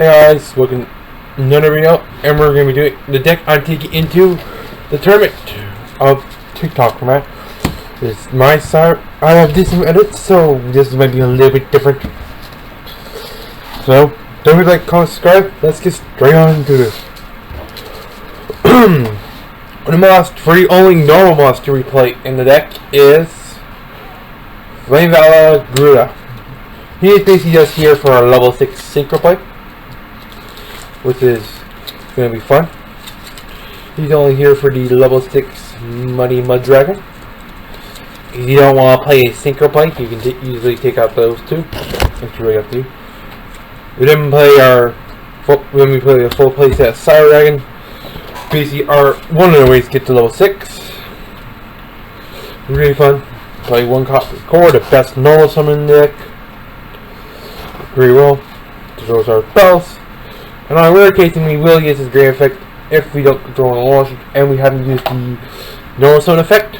Hey guys, welcome to another video, and we're going to be doing the deck I'm taking into the tournament of TikTok format. This is my side. I have this new edit, so this might be a little bit different. So, don't forget to like, comment, subscribe. Let's get straight on into this. The only normal monster we play in the deck is Flamevala Gruda. He is basically just here for a level 6 synchro play, which is going to be fun. He's only here for the level 6 Muddy Mud Dragon. If you don't want to play a synchro play, you can easily take out those two. It's really up to you. We then play when we play a full play set of Cyber Dragon. Basically, one of the ways to get to level 6. It's really fun. Play one copy core, the best normal summon in the deck. Reroll. Those are spells. And on rare occasion, we will use this great effect if we don't control the launch and we haven't used the normal summon effect.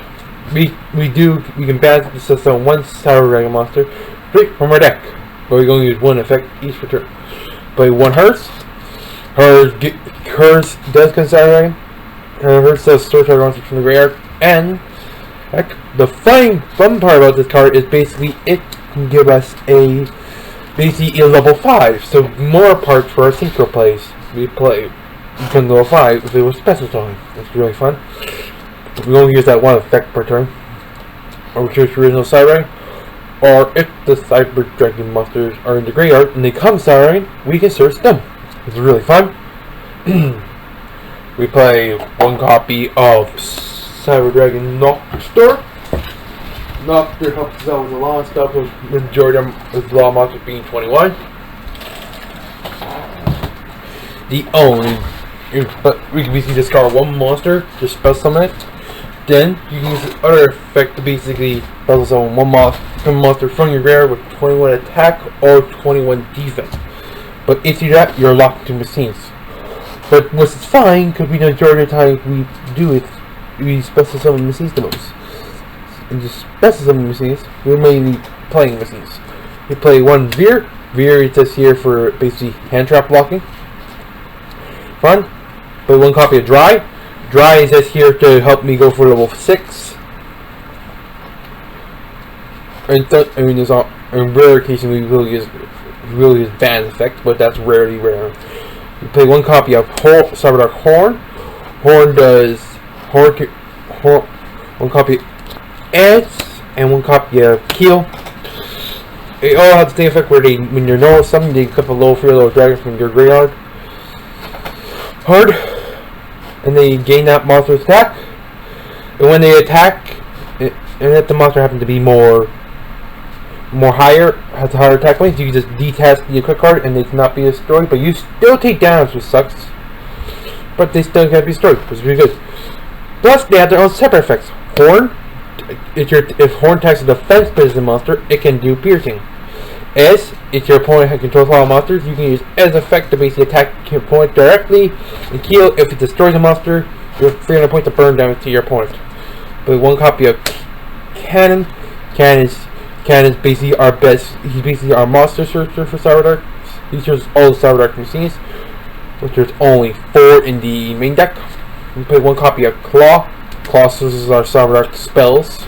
We can ban the system one Cyber Dragon monster from our deck, but we're going to use one effect each per turn. Play one Hearse. Hers does consider Hers does store target monsters from the graveyard, and heck, the fun part about this card is basically it can give us basically a level 5, so more parts for our synchro plays. We play from level 5 if it was special time. It's really fun. We only use that one effect per turn. Or we choose the original Cyber Dragon. Or if the Cyber Dragon monsters are in the graveyard and they come Cyber Dragon, we can search them. It's really fun. We play one copy of Cyber Dragon Noctur. Noctur helps us out with the law and stuff, with the majority of the law monsters being 21. But we can basically discard one monster, just spell summon it. Then you can use the other effect to basically spell summon one monster from your graveyard with 21 attack or 21 defense. But if you do that, you're locked to machines. But which is fine, because we know the majority of the time we do it, we special summon machines the most. And just special summon machines, we're mainly playing machines. We play one Veer. Veer is just here for basically hand trap blocking. Fun. Play one copy of Dry. Dry is just here to help me go for level 6. In rare occasion we will use band effect, but that's rarely rare. We play one copy of Cyber Dark Horn. Horn does one copy of Edge and one copy of Keel. They all have the same effect where when you're normal summon, they clip a low for your dragon from your graveyard. Hard. And they gain that monster's attack. And when they attack, and if the monster happens to be has a higher attack range, you can just detach the equip card and they cannot be destroyed, but you still take damage, which sucks. But they still can't be destroyed, which is really good. Plus, they have their own separate effects. Horn, if Horn attacks a defense-based monster, it can do piercing. Edge, if your opponent controls all monsters, you can use Edge effect to basically attack your opponent directly. And Keel, if it destroys a monster, you're 300 points of burn damage to your opponent. But one copy of Cannon. Cannon is basically our best. He's basically our monster searcher for Cyber Dark. He searches all the Cyber Dark machines, which there's only 4 in the main deck. We play one copy of Claw. Claw searches our Cyber Dark spells.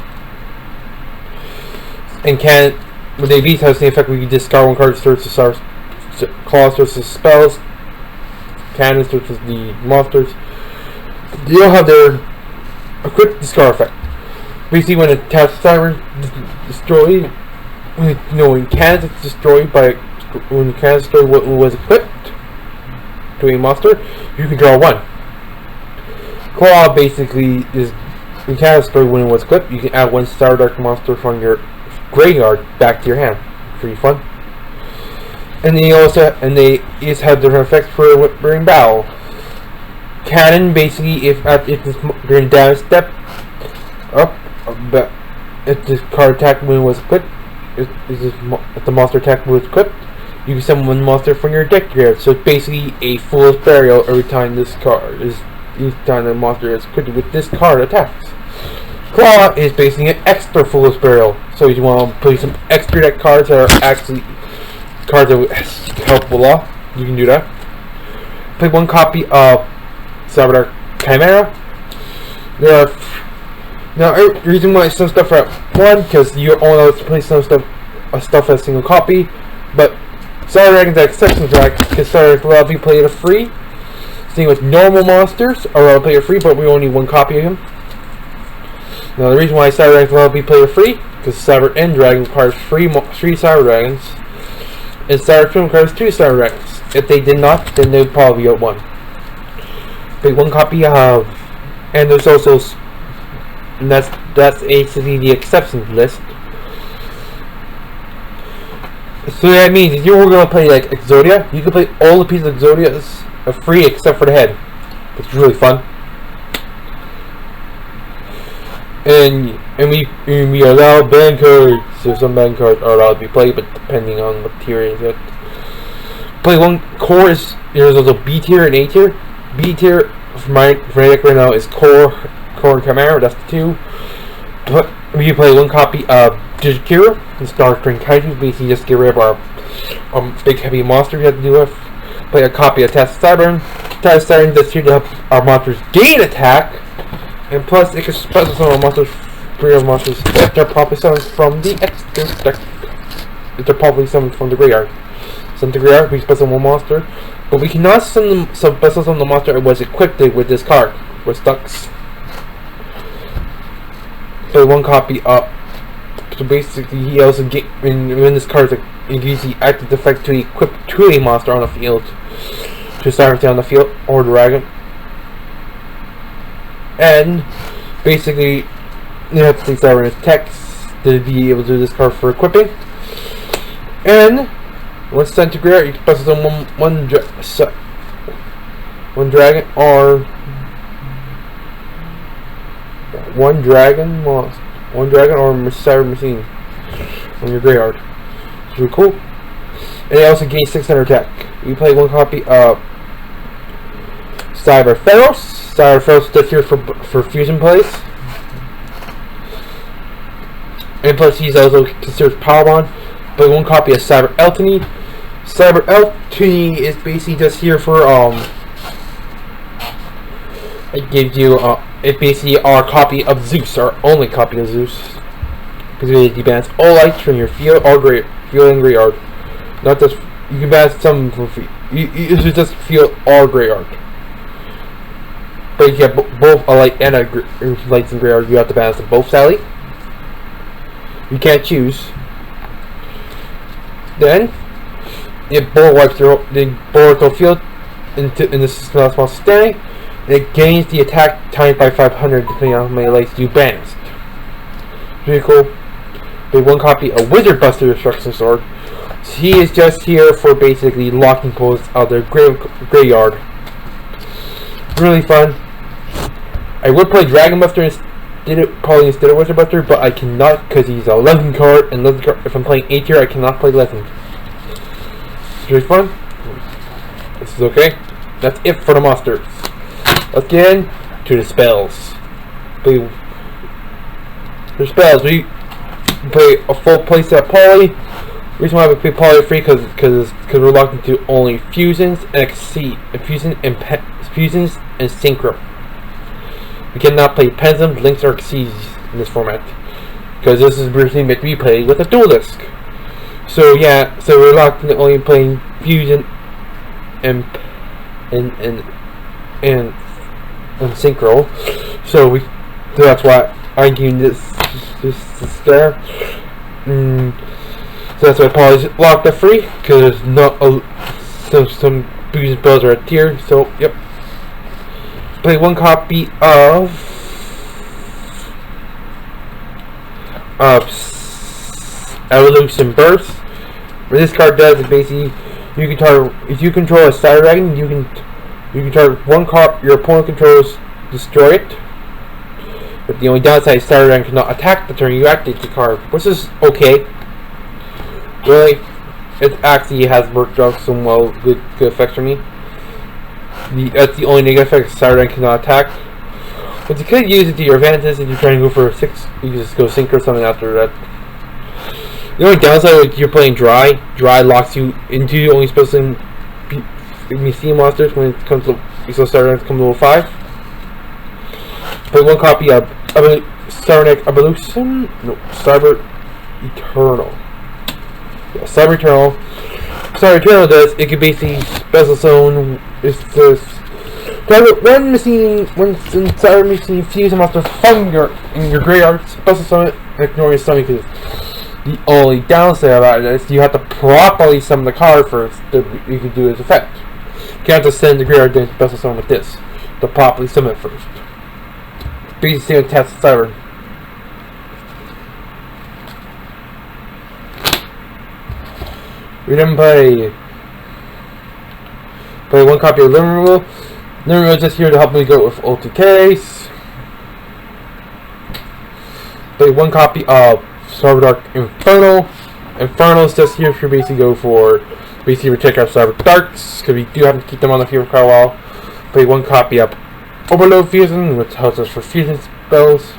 And Cannon, when they beat has the effect, we can discard one card to search the Claw searches spells. Cannon searches the monsters. They all have their equipped discard effect. Basically, when it taps Cyber destroyed, when Cannon is destroyed what was equipped to a monster, you can draw 1. Claw basically is when Cannon is destroyed when it was equipped, you can add 1 Cyber Dark monster from your graveyard back to your hand. Pretty fun. And they each have different effects for during battle. Cannon basically, if during damage step up, but if this card attack when it was equipped, if the monster attack was equipped, you can summon one monster from your deck here. So it's basically a Fool's Burial every time each time the monster is equipped with this card attacks. Claw is basically an extra Fool's Burial. So you want to play some extra deck cards that are actually cards that would help a lot. you can do that. Play one copy of Cyber Chimera. There are now the reason why some stuff are at one, because you're only allowed to play some stuff as a single copy, but Cyber Dragon's an exception to that, because Cyber Dragon allows you to play it free. Same with normal monsters are allowed to play it free, but we only need one copy of him. Now the reason why Cyber Dragon allowed to be played free, because Cyber End Dragon requires three Cyber Dragons, and Cyber Twin requires 2 Cyber Dragons. If they did not, then they'd probably be at 1. Pick one copy of, and there's also, and that's basically the exceptions list. So that means if you were going to play like Exodia, you could play all the pieces of Exodia free except for the head. It's really fun. And we allow band cards, so some band cards are allowed to be played, but depending on what tier is it. Play one core is, there's also B tier and A tier. B tier for my deck right now is core and Chimera, that's the 2. But we play one copy of Digikira and Starstring Kaiju, basically just get rid of our big heavy monster we have to deal with. Play a copy of Test Saturn. Test Saturn is here to help our monsters gain attack. And plus, it can special summon monsters, 3 of monsters, if they're probably summoned from the extra deck. If they're probably summoned from the graveyard. Summon the graveyard, we special summon one monster. But we cannot special summon the monster it was equipped with this card, with Stux. So one copy up. So basically, he also get when this card gives the active effect to equip to a monster on the field, to start on the field or dragon. And basically, you have to take that in his text to be able to do this card for equipping. And once sent to graveyard, you can special summon one dragon or one dragon or Cyber Machine on your graveyard. It's really cool. And it also gains 600 attack. You play one copy of Cyber Pharaohs. Cyber Pharaohs is here for fusion plays. And plus he's also considered Power Bond. Play one copy of Cyber Eltony. Cyber Eltony is basically just here for it gives you it basically our copy of Zeus, our only copy of Zeus. Because it debans all lights from your field or graveyard. Not just you can ban some from field. You should just field or graveyard. But you get both a light and a lights and graveyard. You have to balance them both, Sally. You can't choose. Then it bull wipes the field in this small standing. It gains the attack times by 500 depending on how many lights you balanced. Pretty cool. They one copy of Wizard Buster Destruction Sword. So he is just here for basically locking posts out of their graveyard. Really fun. I would play Dragon Buster probably instead of Wizard Buster, but I cannot because he's a legend card, and legend card, if I'm playing A tier, I cannot play legend. It's really fun. This is okay. That's it for the monsters. Let's get into the spells. The spells, we play a full playset Poly. The reason why we play Poly free because we're locked into only fusions and fusions and synchro. We cannot play Pensums, Links, or Xyz in this format because this is originally meant to be played with a dual disc. So yeah, so we're locked into only playing fusion and synchro. So that's why I gave this there. So that's why Poly's locked up free because there's not some fusion spells are a tier. So yep. Play one copy of Evolution Burst. What this card does is basically you can target, if you control a Cyber Dragon, you can target one card your opponent controls, destroy it. But the only downside is Cyber Dragon cannot attack the turn you activate the card, which is okay. Really, it actually has worked out some good effects for me. That's the only negative effect. Cyber Dragon cannot attack. But you could use it to your advantage if you're trying to go for 6. You can just go sync or something after that. The only downside is you're playing Dry. Dry locks you into only special machine monsters when it comes to Starter comes to level 5. Play 1 copy of Cybernetic Evolution. No, Cyber Eternal. Yeah, Cyber Eternal. Cyber Eternal does, it can basically special zone. It's just target one Cyber machine fuse a monster from in your graveyard, special zone it, and ignore your summon, because the only downside about it is you have to properly summon the card first that you can do its effect. You can't just send the graveyard then special summon with this. To properly summon it first. Basically same test Cyber. We then play 1 copy of Living Rule. Living Rule is just here to help me go with OTKs. Play 1 copy of Cyber Dark Inferno. Inferno is just here to basically go for basically take our Cyber Darks, because we do have to keep them on the field for quite a while. Play 1 copy of Overload Fusion, which helps us for fusion spells.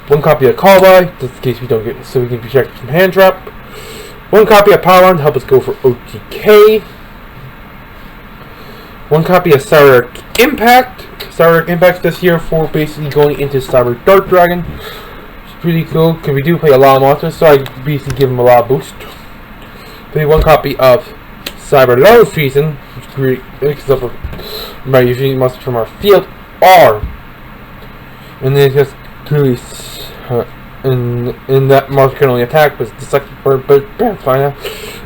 1 copy of Callby, just in case we don't get, so we can protect from hand trap. 1 copy of Power On to help us go for OTK. 1 copy of Cyber Impact. Cyber Impact is here for basically going into Cyber Dark Dragon. It's pretty cool because we do play a lot of monsters, so I basically give them a lot of boost. Play 1 copy of Cyber Load Fusion, which mixes up by using monsters from our field, or and then just truly in that monster can only attack, but it's like but it's fine now.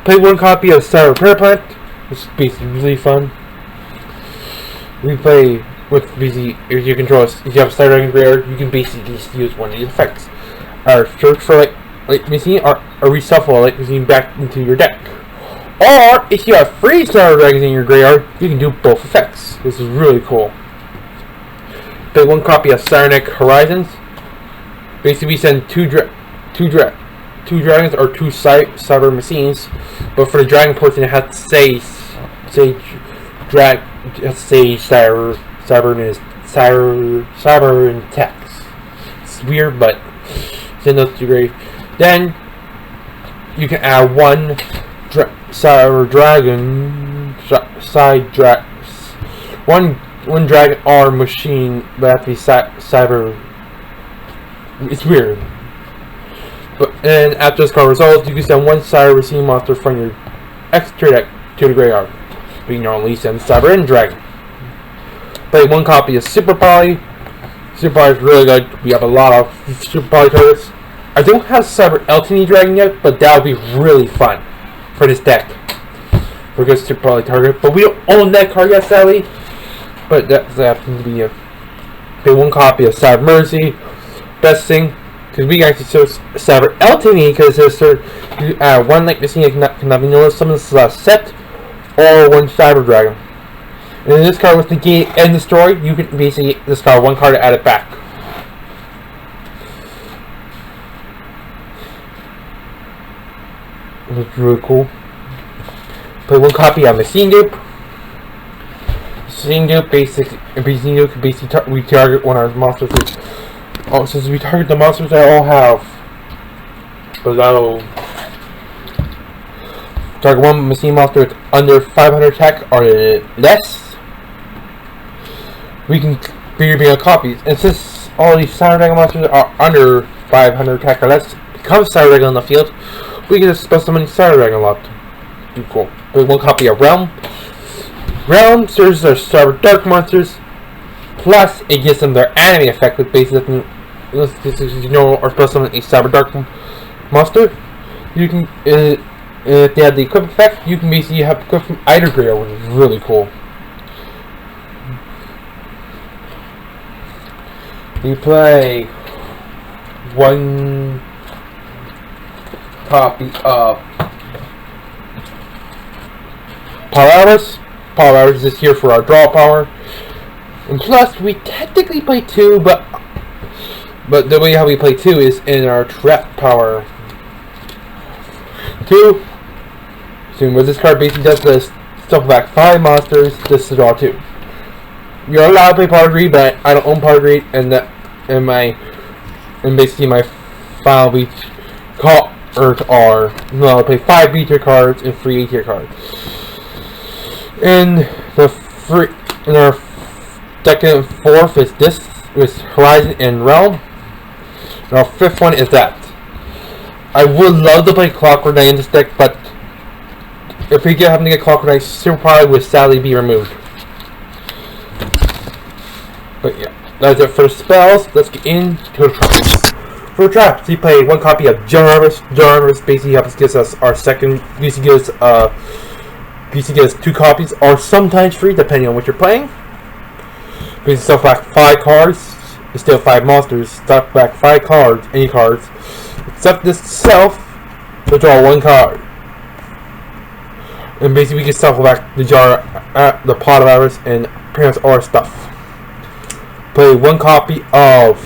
Play 1 copy of Cyber Prayer Plant, which is basically really fun. We play with basically if you control if you have a Cyber Dragon Rare, you can basically just use one of these effects. Our search for light machine or reshuffle a light machine back into your deck. Or if you have 3 Cyber Dragons in your graveyard, you can do both effects. This is really cool. Play 1 copy of Cybernetic Horizons. Basically, we send two dragons or 2 cyber machines, but for the dragon portion, it has to say cyber in text. It's weird, but send those to grave. Then you can add 1 cyber dragon one dragon or machine, but have to be cyber. It's weird. But and after this card resolves, you can send 1 cyber machine monster from your extra deck to the graveyard. But you normally send Cyber End Dragon. Play 1 copy of Super Poly. Super Poly is really good. We have a lot of Super Poly targets. I don't have Cyber LTD Dragon yet, but that would be really fun for this deck. For a good Super Poly target. But we don't own that card yet, sadly. But that happens to be a. Play 1 copy of Cyber Mercy. Best thing, because we actually chose Cyber LTD, because there's 1 light machine that cannot be noticed, summons set, or 1 Cyber Dragon. And in this card, with the gate and the story, you can basically discard 1 card to add it back. That's really cool. Play 1 copy of Machine Dupe. Machine Dupe basically can basically we target one of our monsters. Oh, since we target the monsters that all have, but that'll target 1 machine monster with under 500 attack or less. We can be able copies, and since all these Cyber Dragon monsters are under 500 attack or less, become Cyber Dragon on the field, we can just spell so many Cyber Dragon a lot. Be cool. But 1 copy of Realm. Realm serves as Cyber Dark monsters. Plus, it gives them their anime effect, with basically, you know, or plus summon a Cyber Dark monster. You can, if they have the equip effect, you can basically have equip from either graveyard, which is really cool. You play 1 copy of Polaris. Polaris is here for our draw power. And plus, we technically play 2, but the way how we play 2 is in our trap power. 2. So what this card basically does is stuff back 5 monsters just to draw 2. You're allowed to play Power Greed, but I don't own Power Greed, and basically my final beat cards are no, I play 5 B tier cards and 3 A tier cards. And the free, and our second and fourth is this, is Horizon and Realm. And our fifth one is that. I would love to play Clockwork Knight in this deck, but if we happen to get Clockwork Knight, Super Power would sadly be removed. But yeah, that's it for the spells. Let's get into the traps. For the traps, we play one copy of Jarvis. Jarvis basically gives us our second. Basically gives two copies, or sometimes three, depending on what you're playing. Basically, stuff back 5 cards, instead of 5 monsters. Stuff back 5 cards, any cards, except this itself. To draw 1 card, and basically we can stuff back the jar, the pot of Avarice, and pretty much all our stuff. Play 1 copy of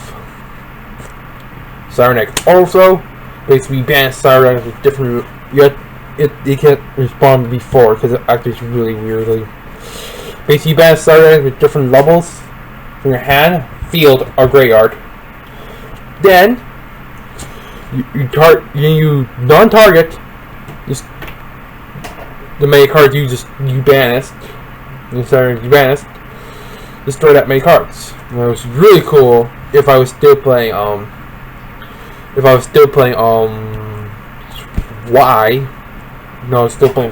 Cybernetic. Also, basically ban Cybernetic with different. Yet it can't respond before because it acts really weirdly. Basically, ban Cybernetic with different levels from your hand, field, or graveyard. Then you non-target just the many cards you banished. You banished. Destroy that many cards. And it was really cool if I was still playing still playing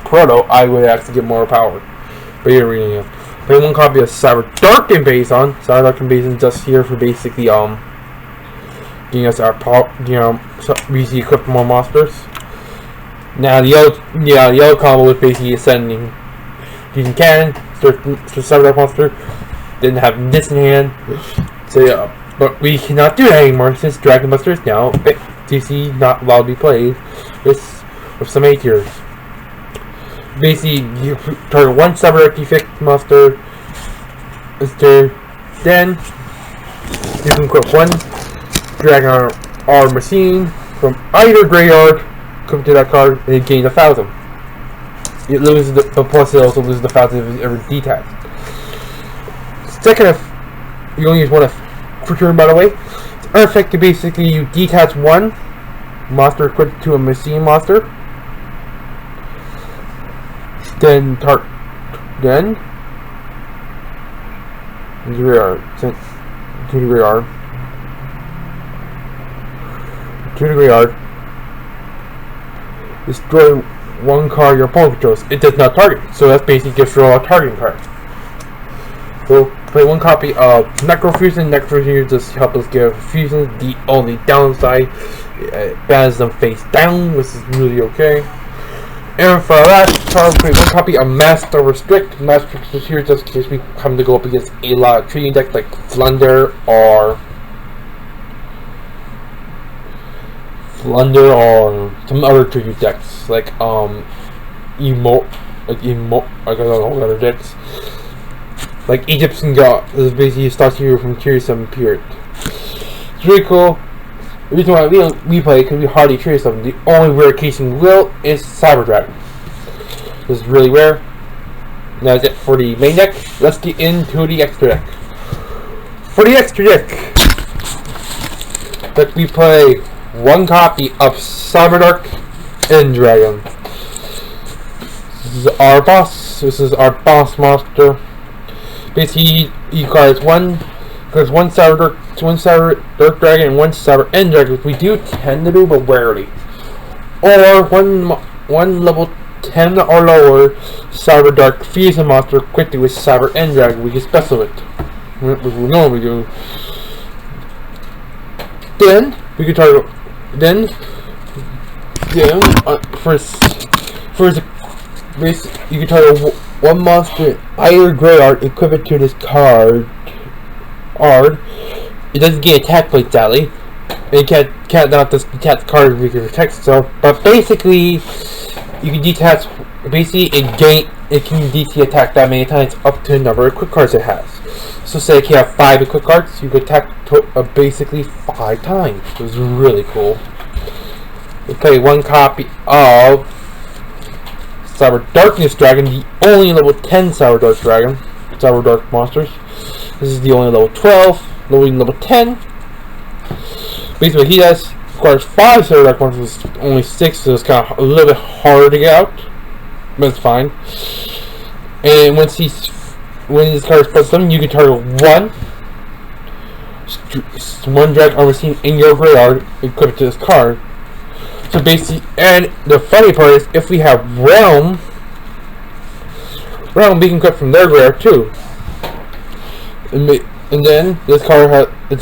Proto, I would actually get more power. But you're reading it. Play 1 copy of Cyber Dark Invasion. Cyber Dark Invasion is just here for basically giving us our power, so we see equip more monsters. Now the yellow combo is basically ascending, using cannon, start Cyber Dark monster, then have this in hand. So yeah, but we cannot do that anymore since Dragon Buster is now DC not allowed to be played with some A tiers. Basically, you target 1 Cyber Dark defect monster. Then you can equip 1 Dragon or Machine from either graveyard, come to that card, and it gains 1,000. It loses the plus. It also loses the 1,000 if it's ever detached. Second, you only use 1 for turn, by the way. It's effective. Basically, you detach 1 monster equipped to a machine monster. Then to the graveyard. Destroy 1 card your opponent controls. It does not target, so that's basically just draw a targeting card. So play 1 copy of Necrofusion. Necrofusion just help us give fusions. The only downside, it bans them face down, which is really okay. And for that card, play 1 copy of Master Restrict. Master Restrict here just in case we come to go up against a lot of trading decks like Flunder or some other tribute decks like I don't know what other decks like Egyptian God. This basically starts here from Tier 7 period. It's really cool. The reason why we play because we hardly Tier 7. The only rare case in will is Cyber Dragon. This is really rare. And that's it for the main deck. Let's get into the extra deck. For the extra deck, that we play 1 copy of Cyber Dark and Dragon. This is our boss. This is our boss monster. Basically, he cards one Cyber Dark Dragon and 1 Cyber End Dragon, which we do tend to do, but rarely. Or one level 10 or lower Cyber Dark Fusion monster quickly with Cyber End Dragon. We can special it, which we normally do. Then we can target. Then you can target 1 monster, either graveyard, equip it to this card. It doesn't get attack plate, sadly. It can't not just detach the card we can protect itself. But basically, you can detach. Basically, it can DC attack that many times up to the number of quick cards it has. So say if you have 5 quick cards, you can attack basically 5 times. It was really cool. We play 1 copy of Cyber Darkness Dragon, the only level 10 Cyber Dark monsters. This is the only level 12, level 10. Basically what he does, requires 5 Cyber Dark monsters, only 6, so it's kind of a little bit harder to get out. But it's fine. And when this card is present, you can target one drag armor scene in your graveyard equipped to this card. So basically, and the funny part is, if we have Realm we can equip from their graveyard too. And then this card has if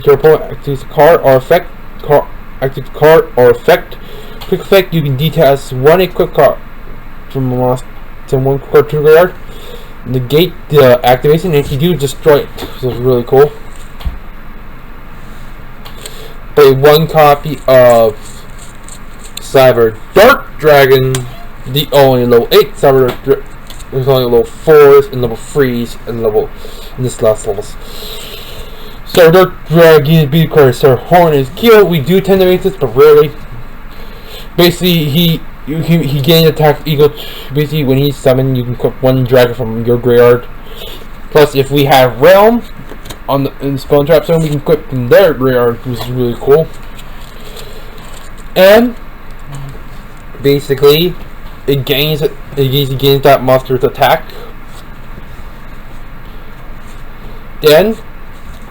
your opponent activates a card or effect, quick effect, you can detach one equipped card from one card to the graveyard, negate the activation, and if you do, destroy it. So it's really cool. Play one copy of Cyber Dark Dragon, the only level 8 Cyber Dark Dragon. There's only level 4s and level 3s and this last levels. Cyber Dark Dragon B card Sir Horn is killed. We do tend to make this, but rarely. Basically, he gains attack equal to, basically when he's summoned, you can equip one dragon from your graveyard. Plus, if we have Realm in the Spell and Trap Zone, we can equip from their graveyard, which is really cool. And basically, it gains that monster's attack. Then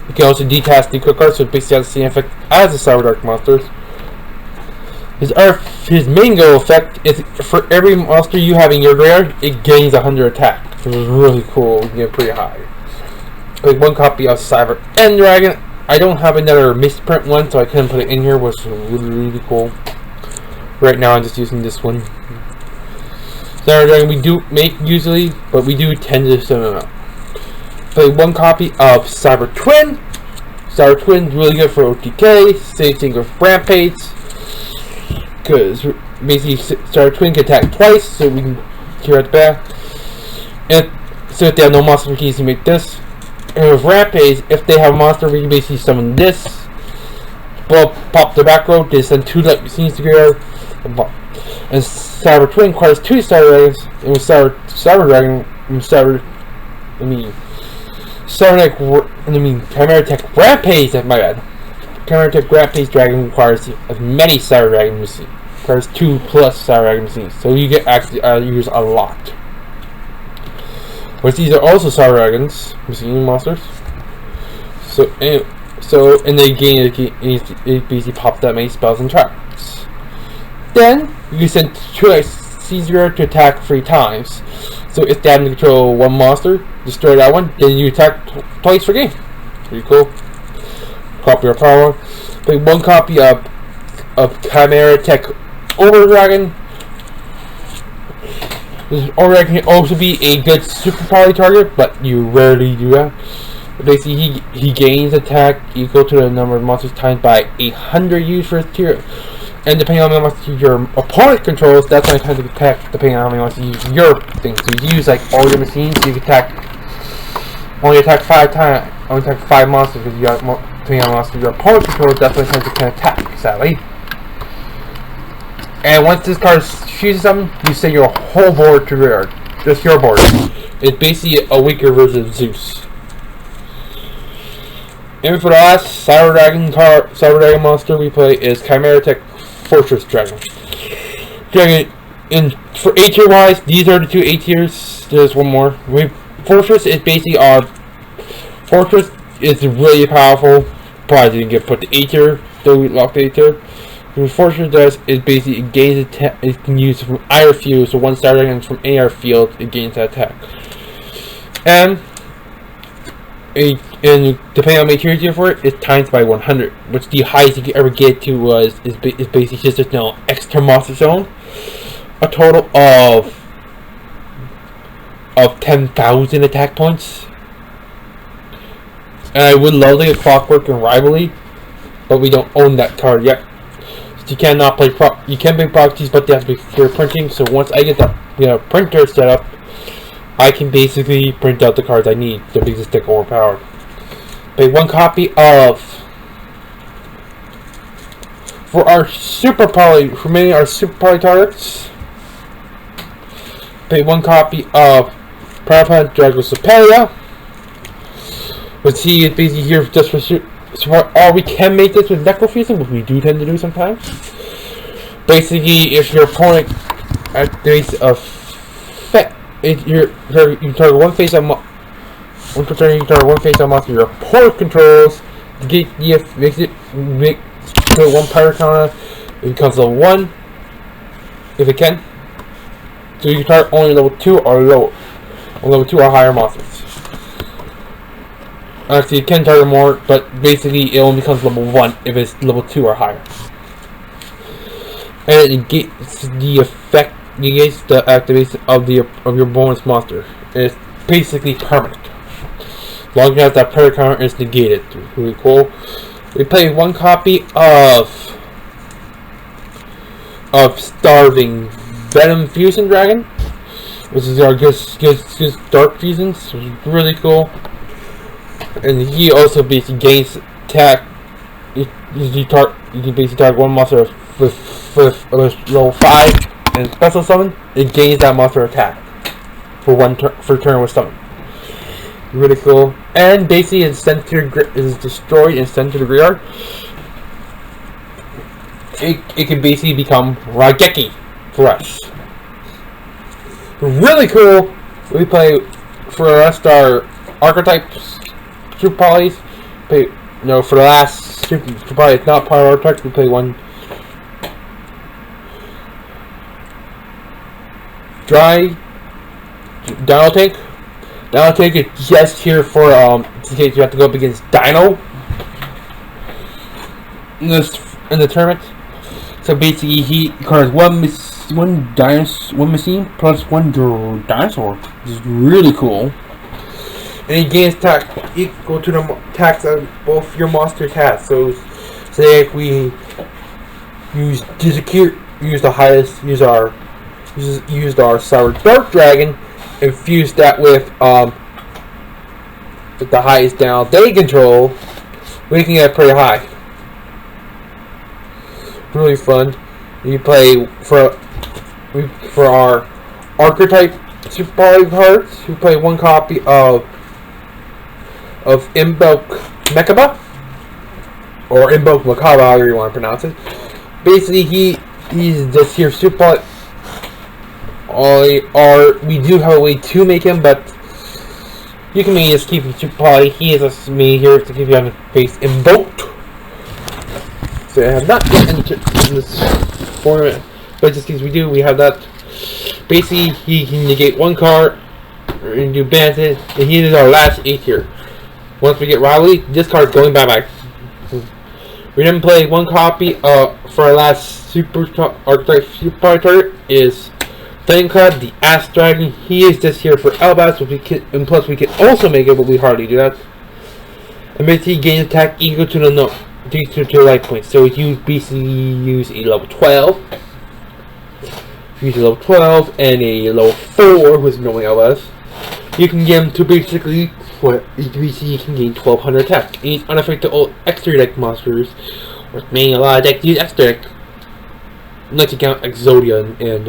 you can also detach the equip card, so it basically has the same effect as the Cyber Dark monsters. His main go effect is for every monster you have in your graveyard, it gains 100 attack, which is really cool. You get pretty high. Like one copy of Cyber End Dragon. I don't have another misprint one, so I couldn't put it in here, which is really cool. Right now I'm just using this one. Cyber Dragon we do make usually, but we do tend to send them out. Play one copy of Cyber Twin. Cyber Twin is really good for OTK, same thing with Rampage. Because basically Cyber Twin can attack twice, so we can clear at the back. And so if they have no monster keys, you make this. And with Rampage, if they have a monster, we can basically summon this. Pop the back row, they send 2 light machines together. And Cyber Twin requires 2 Cyber Dragons. And with Cyber Dragon, Chimera Tech Rampage, my bad. Chimera Tech Rampage Dragon requires as many Cyber Dragon machines. Requires 2 plus Cyber Dragon machines. So you get actually use a lot. Which these are also Cyber Dragons machine monsters. So and they gain it basically pop that many spells and traps. Then you can send 2 C0 to attack 3 times. So if they happen to control one monster, destroy that one, then you attack twice per game. Pretty cool. Copy of power. Play one copy of Chimera Tech Over Dragon. This Over Dragon can also be a good super power target, but you rarely do that. Basically, he gains attack equal to the number of monsters times by 100 used for his tier. And depending on how much your opponent controls, that's how many times you can attack, depending on how many monsters you use your things. So you use like all your machines, so you can only attack 5 times, only attack 5 monsters, because you got, depending on how monsters your opponent controls, that's how many times you can attack, sadly. And once this card chooses something, you send your whole board to rear. Just your board. It's basically a weaker version of Zeus. And for the last Cyber Dragon monster we play is Chimera Tech Fortress Dragon. For A tier wise, these are the 2 A tiers. There's one more. Fortress is basically our Fortress is really powerful. Probably didn't get put to A tier, though we locked A tier. What Fortress does is basically it gains attack. It can use from either field, so one Cyber Dragon from AR field, it gains that attack. And depending on how many tiers you have for it, it's times by 100, which the highest you can ever get to is basically just extra monster zone. A total of 10,000 attack points. And I would love to get Clockwork and Rivalry, but we don't own that card yet. So you cannot play you can play proxies, but they have to be pure printing. So once I get that printer set up, I can basically print out the cards I need to be the stick overpowered. Pay one copy of for our super poly targets. Pay one copy of Parapet Drago Superior. Which he is basically here just for support. Or we can make this with Necrofusion, which we do tend to do sometimes. Basically, if your opponent activates you target one face on one turn. You target one face on monster. Your opponent controls to get make put one power counter. It becomes level 1 if it can. So you can target only level 2 or lower, or level 2 or higher monsters. Actually, you can target more, but basically it only becomes level 1 if it's level 2 or higher. And it gets the effect, negates the activation of your bonus monster. And it's basically permanent. As long as you have that power counter, it's negated. Really cool. We play one copy of Starving Venom Fusion Dragon, which is our good Dark Fusions, which is really cool. And he also basically gains attack. You can basically target one monster with level 5 and special summon. It gains that monster attack for turn with summon. Really cool. And basically it's sent to is destroyed and sent to the graveyard. It can basically become Raigeki for us. Really cool. We play for the rest our archetypes, Super Polys. For the last Super Poly, it's not part of archetypes. We play one Dino Tank. Dino Tank is just here for in case you have to go up against Dino in the tournament. So basically, he covers one machine plus one dinosaur. This is really cool. And he gains attack equal to the attacks of both your monsters have. So say if we used our Sour Dark Dragon, and fused that with the highest down they control, we can get pretty high. Really fun. You play for our archetype Super Poly cards. We play one copy of Invoke Mechaba, or Invoke Makaba, however you want to pronounce it. Basically, he's just here Super Poly. We do have a way to make him, but you can maybe just keep him Super Poly. He is just me here to keep you on his face invoked. So I have not yet any in this format, but just in case we do, we have that. Basically, he can negate one card and do bandit, and he is our last 8 here. Once we get Riley, this card is going bye-bye. We then play one copy for our last Super Archetype Super Poly target is Flameclad, the Ass Dragon. He is just here for Elbas, and plus we can also make it, but we hardly do that. And basically, gain attack equal to the life points. So you basically use a level 12. Use a level 12 and a level 4 who's knowing LS. You can get him to basically you can gain 1200 attack. And he's unaffected all extra deck monsters, which means a lot of decks use extra deck. Not to count Exodia and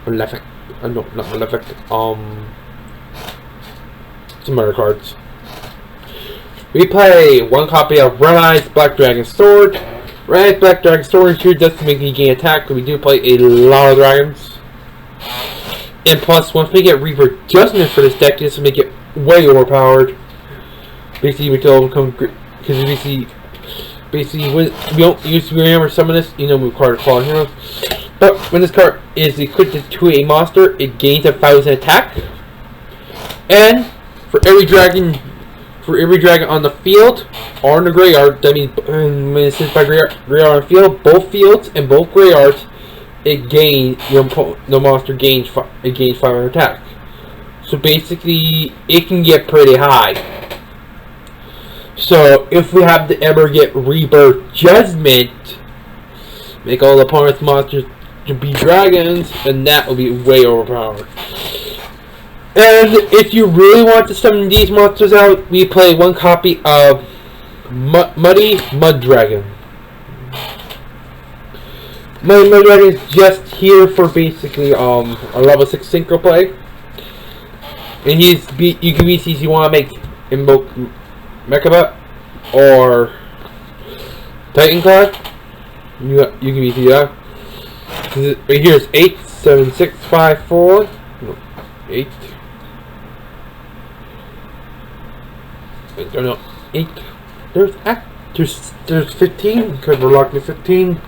Malefic. No, not Malefic. Some other cards. We play one copy of Red Eyes Black Dragon Sword. Red Eyes Black Dragon Sword is here just to make you gain attack, but we do play a lot of dragons. And plus, once we get Reaper Judgment for this deck, this will make it way overpowered. Basically, we can become, because basically when we don't use to remember some of this, we require Fallen Heroes. But when this card is equipped to a monster, it gains 1,000 attack. And for every dragon on the field or in the graveyard, that means when it sits by graveyard on the field, both fields and both graveyards, the monster gains 500 attack. So basically, it can get pretty high. So if we have to ever get Rebirth Judgment, make all the opponent's monsters to be dragons, and that will be way overpowered. And if you really want to summon these monsters out, we play one copy of Muddy Mud Dragon. Muddy Mud Dragon is just here for basically a level 6 synchro play. And you can be if you want to make Invoke Mechaba or Titan Claw. You can be that. Right here is 8, 7, 6, 5, 4. 8. I don't know. 8. There's 15 because we're locked at 15.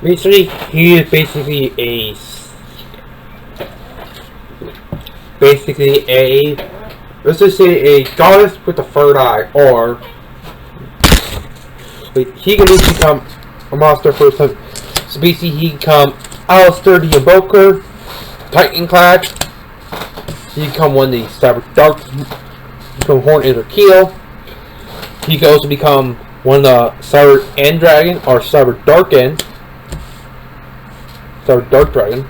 Basically, he is basically a let's just say a goddess with a third eye, or wait, he can each become a monster first time. So basically, he can become Alistair the Invoker, Titanclad. He can become one of the Cyber Dark, become Hornet or Keel. He can also become one of the Cyber End Dragon or Cyber Dark End. Cyber Dark Dragon.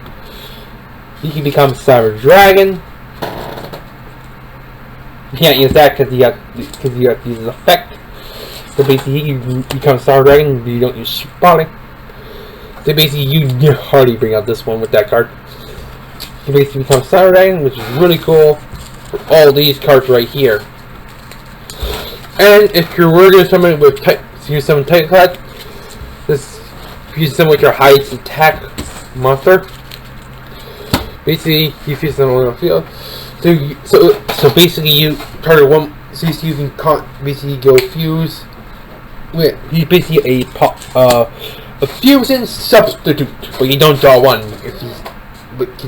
He can become Cyber Dragon. You can't use that because you got to use his effect. So basically, he can become Cyber Dragon, but you don't use spotting. So basically, you hardly bring out this one with that card. You basically become Cyber Dragon, which is really cool for all these cards right here. And if you were going to summon with summon Titanclad, this you summon with your highest attack monster. Basically, you fuse them on the field. So basically, you target one. So you can basically go fuse with. He's basically a fusion substitute, but you don't draw one if you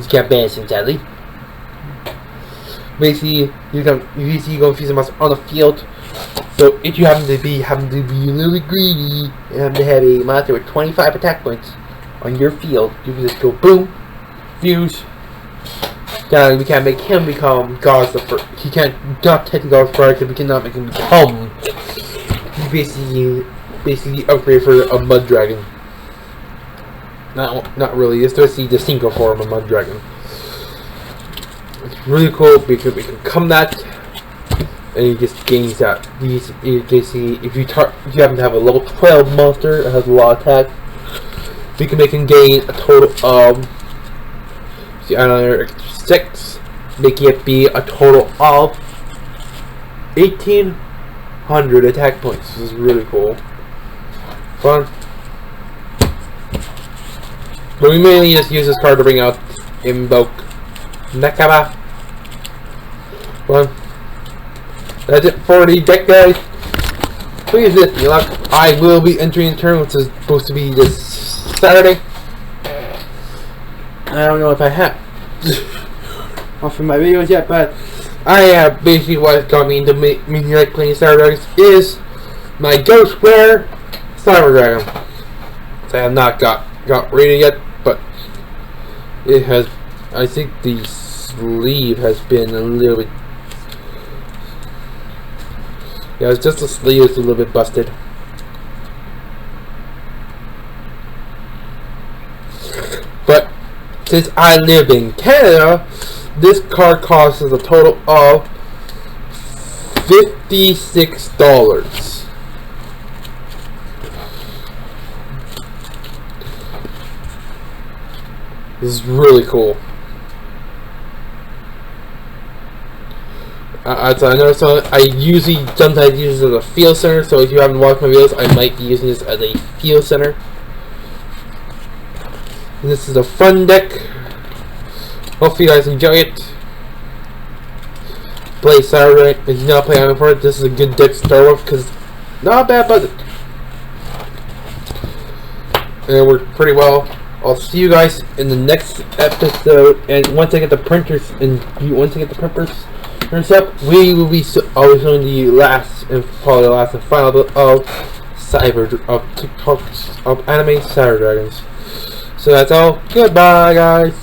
can't banish him, sadly. Basically, you go fuse him on the field. So if you happen to be a little bit greedy and happen to have a monster with 25 attack points on your field, you can just go boom, fuse. Now we can't make him become God's the first. He can't not technically God's first, because we cannot make him become. He basically upgrade for a mud dragon. Not really. It's just the single form of mud dragon. It's really cool because we can come that. And he just gains that. If you happen to have a level 12 monster that has a lot of attack, we can make him gain a total of another 6, making it be a total of 1,800 attack points. This is really cool. Fun. But we mainly just use this card to bring out Invoke Nekaba. Fun. That's it for the deck, guys. Please wish me luck. I will be entering the tournament, which is supposed to be this Saturday. I don't know if I have off of my videos yet, but I basically what got me into me like playing Cyber Dragons is my Ghostware Cyber Dragon. So I have not got rated yet, but it has. I think the sleeve has been a little bit. Yeah, it's just the sleeve is a little bit busted. But since I live in Canada, this card costs us a total of $56. This is really cool. I know I usually sometimes use it as a field center, so if you haven't watched my videos, I might be using this as a field center. And this is a fun deck. Hopefully you guys enjoy it. Play Saturday. If you not play Iron for it, this is a good deck to start with because not a bad budget. And it worked pretty well. I'll see you guys in the next episode, and once I get the printers and turns up, we will be always showing the last and probably the last and final bit of TikTok of anime Cyber Dragons. So that's all. Goodbye, guys.